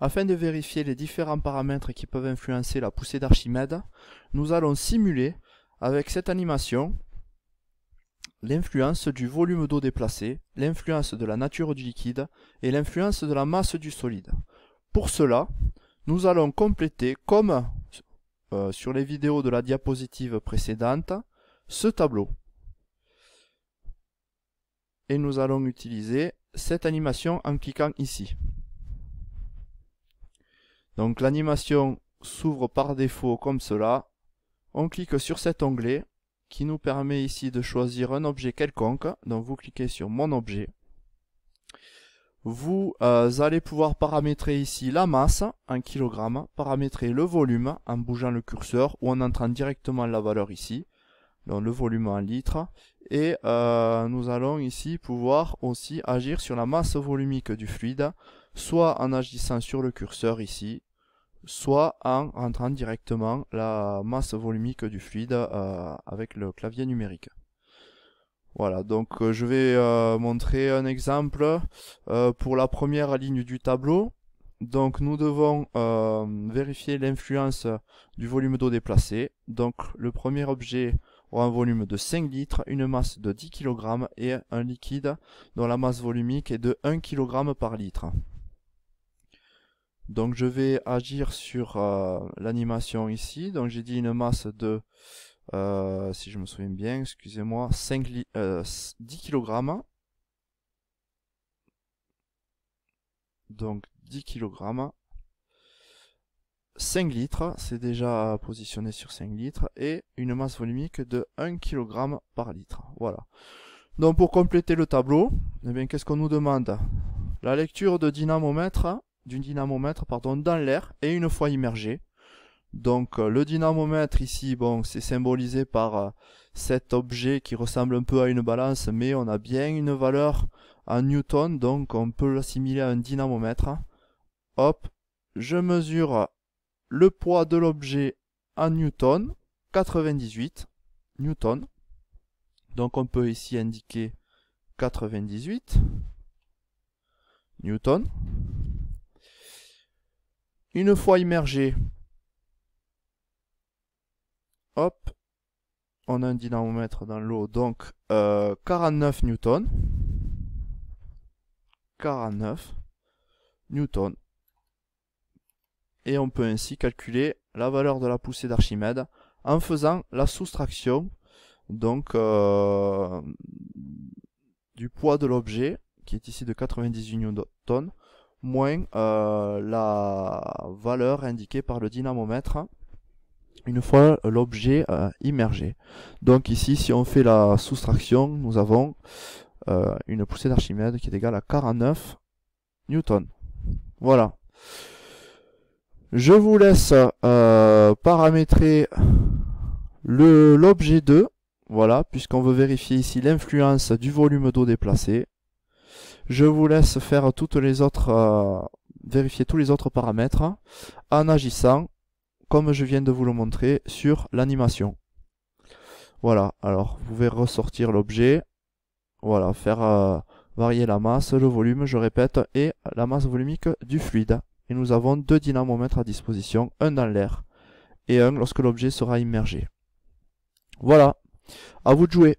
Afin de vérifier les différents paramètres qui peuvent influencer la poussée d'Archimède, nous allons simuler avec cette animation l'influence du volume d'eau déplacé, l'influence de la nature du liquide et l'influence de la masse du solide. Pour cela, nous allons compléter, comme sur les vidéos de la diapositive précédente, ce tableau. Et nous allons utiliser cette animation en cliquant ici. Donc l'animation s'ouvre par défaut comme cela. On clique sur cet onglet qui nous permet ici de choisir un objet quelconque. Donc vous cliquez sur mon objet. Vous allez pouvoir paramétrer ici la masse en kilogrammes, paramétrer le volume en bougeant le curseur ou en entrant directement la valeur ici, donc le volume en litres, et nous allons ici pouvoir aussi agir sur la masse volumique du fluide, soit en agissant sur le curseur ici, soit en rentrant directement la masse volumique du fluide avec le clavier numérique. Voilà, donc je vais montrer un exemple pour la première ligne du tableau. Donc nous devons vérifier l'influence du volume d'eau déplacé. Donc le premier objet aura un volume de 5 litres, une masse de 10 kg et un liquide dont la masse volumique est de 1 kg par litre. Donc je vais agir sur l'animation ici. Donc j'ai dit une masse de... si je me souviens bien, excusez-moi, 10 kg. Donc 10 kg. 5 litres, c'est déjà positionné sur 5 litres. Et une masse volumique de 1 kg par litre. Voilà. Donc pour compléter le tableau, eh bien, qu'est-ce qu'on nous demande? La lecture de dynamomètre, d'un dynamomètre dans l'air et une fois immergé. Donc le dynamomètre ici, bon, c'est symbolisé par cet objet qui ressemble un peu à une balance, mais on a bien une valeur en newton, donc on peut l'assimiler à un dynamomètre. Hop, je mesure le poids de l'objet en newton, 98 newton. Donc on peut ici indiquer 98 newton. Une fois immergé, hop, on a un dynamomètre dans l'eau, donc 49 newtons. 49 newtons. Et on peut ainsi calculer la valeur de la poussée d'Archimède en faisant la soustraction donc du poids de l'objet, qui est ici de 98 newtons, moins la valeur indiquée par le dynamomètre une fois l'objet immergé. Donc ici, si on fait la soustraction, nous avons une poussée d'Archimède qui est égale à 49 newtons. Voilà. Je vous laisse paramétrer l'objet 2, voilà, puisqu'on veut vérifier ici l'influence du volume d'eau déplacé. Je vous laisse faire toutes les autres, vérifier tous les autres paramètres en agissant comme je viens de vous le montrer sur l'animation. Voilà, alors vous pouvez ressortir l'objet, voilà, faire varier la masse, le volume, je répète, et la masse volumique du fluide. Et nous avons deux dynamomètres à disposition, un dans l'air et un lorsque l'objet sera immergé. Voilà, à vous de jouer.